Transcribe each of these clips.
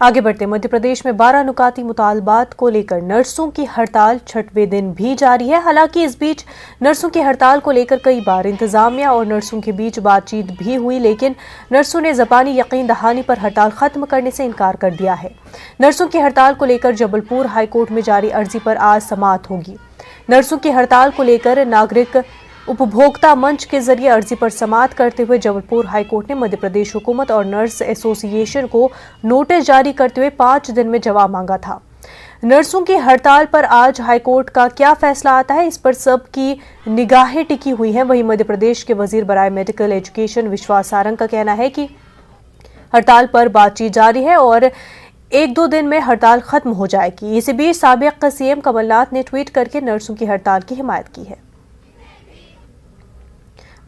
आगे बढ़ते मध्य प्रदेश में 12 नुकाती मुतालबात को लेकर नर्सों की हड़ताल छठवें दिन भी जारी है। हालांकि इस बीच नर्सों की हड़ताल को लेकर कई बार इंतजामिया और नर्सों के बीच बातचीत भी हुई, लेकिन नर्सों ने ज़बानी यकीन दहानी पर हड़ताल खत्म करने से इनकार कर दिया है। नर्सों की हड़ताल को लेकर जबलपुर हाईकोर्ट में जारी अर्जी पर आज समाअत होगी। नर्सों की हड़ताल को लेकर नागरिक उपभोक्ता मंच के जरिए अर्जी पर समाअत करते हुए जबलपुर हाईकोर्ट ने मध्य प्रदेश हुकूमत और नर्स एसोसिएशन को नोटिस जारी करते हुए 5 दिन में जवाब मांगा था। नर्सों की हड़ताल पर आज हाईकोर्ट का क्या फैसला आता है, इस पर सबकी निगाहें टिकी हुई हैं। वहीं मध्य प्रदेश के वजीर बराए मेडिकल एजुकेशन विश्वास सारंग का कहना है कि हड़ताल पर बातचीत जारी है और 1-2 दिन में हड़ताल खत्म हो जाएगी। इसी बीच साबिक सीएम कमलनाथ ने ट्वीट करके नर्सों की हड़ताल की हिमायत की है।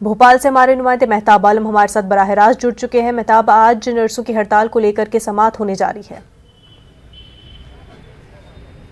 भोपाल से हमारे नुमाइंदे मेहताब आलम हमारे साथ बराह रास्त जुड़ चुके हैं। मेहताब, आज नर्सों की हड़ताल को लेकर के समाअत होने जा रही है।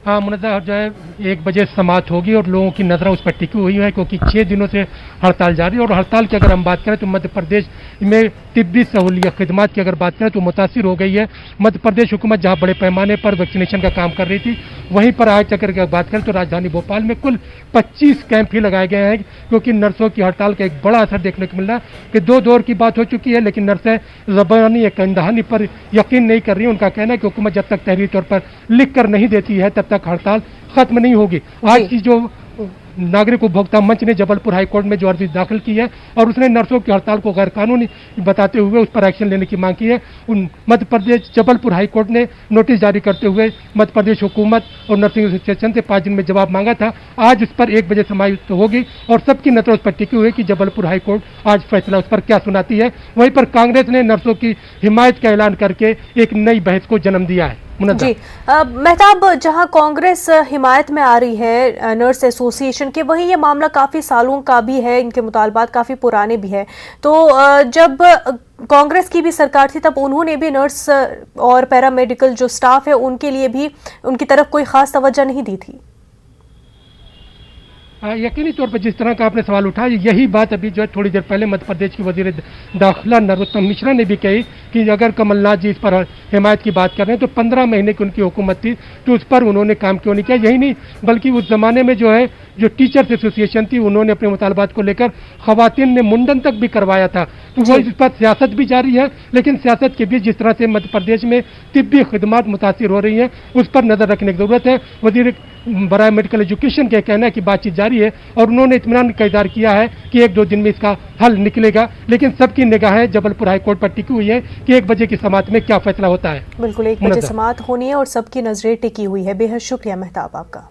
हाँ मुनज़्ज़ा, जो है 1 बजे समाअत होगी और लोगों की नज़र उस पर टिकी हुई है क्योंकि 6 दिनों से हड़ताल जारी है। और हड़ताल की अगर हम बात करें तो मध्य प्रदेश में तिब्बी सहूलियत खिदमात की अगर बात करें तो मुतासिर हो गई है। मध्य प्रदेश हुकूमत जहाँ बड़े पैमाने पर वैक्सीनेशन का काम कर रही थी, वहीं पर आज अगर बात करें तो राजधानी भोपाल में कुल 25 कैंप ही लगाए गए हैं क्योंकि नर्सों की हड़ताल का एक बड़ा असर देखने को मिल रहा है कि 2 दौर की बात हो चुकी है, लेकिन नर्सें ज़बानी यकीन दहानी पर यकीन नहीं कर रही। उनका कहना है कि हुकूमत जब तक तहरीरी तौर पर लिख कर नहीं देती है तब तक हड़ताल खत्म नहीं होगी। आज की जो नागरिक उपभोक्ता मंच ने जबलपुर हाईकोर्ट में जो अर्जी दाखिल की है और उसने नर्सों की हड़ताल को गैर कानूनी बताते हुए उस पर एक्शन लेने की मांग की है। मध्य प्रदेश जबलपुर हाईकोर्ट ने नोटिस जारी करते हुए मध्य प्रदेश हुकूमत और नर्सिंग एसोसिएशन से 5 दिन में जवाब मांगा था। आज इस पर 1 बजे समाप्त होगी और सबकी नजर उस पर टिकी हुई है कि जबलपुर हाईकोर्ट आज फैसला उस पर क्या सुनाती है। वहीं पर कांग्रेस ने नर्सों की हिमायत का ऐलान करके एक नई बहस को जन्म दिया है। जी मेहताब, जहां कांग्रेस हिमायत में आ रही है नर्स एसोसिएशन के, वहीं ये मामला काफी सालों का भी है, इनके मुतालबात काफी पुराने भी हैं। तो जब कांग्रेस की भी सरकार थी तब उन्होंने भी नर्स और पैरामेडिकल जो स्टाफ है उनके लिए भी उनकी तरफ कोई खास तवज्जो नहीं दी थी। यकीनी तौर पर जिस तरह का आपने सवाल उठाया, यही बात अभी जो है थोड़ी देर पहले मध्य प्रदेश की वजीर दाखिला नरोत्तम मिश्रा ने भी कही कि अगर कमलनाथ जी इस पर हिमायत की बात कर रहे हैं तो 15 महीने की उनकी हुकूमत थी तो उस पर उन्होंने काम क्यों नहीं किया। यही नहीं बल्कि उस जमाने में जो टीचर्स एसोसिएशन थी उन्होंने अपने मुतालबात को लेकर खवातीन ने मुंडन तक भी करवाया था। तो वो इस पर सियासत भी जारी है, लेकिन सियासत के बीच जिस तरह से मध्य प्रदेश में तिब्बी खिदमात मुतासिर हो रही हैं उस पर नजर रखने की जरूरत है। वजीर बराए मेडिकल एजुकेशन के कहना है कि बातचीत जारी है और उन्होंने इत्मीनान का इज़हार किया है कि 1-2 दिन में इसका हल निकलेगा, लेकिन सबकी निगाहें जबलपुर हाईकोर्ट पर टिकी हुई है कि 1 बजे की समाअत में क्या फैसला होता है। बिल्कुल 1 बजे समाअत होनी है और सबकी नजरें टिकी हुई है। बेहद शुक्रिया मेहताब आपका।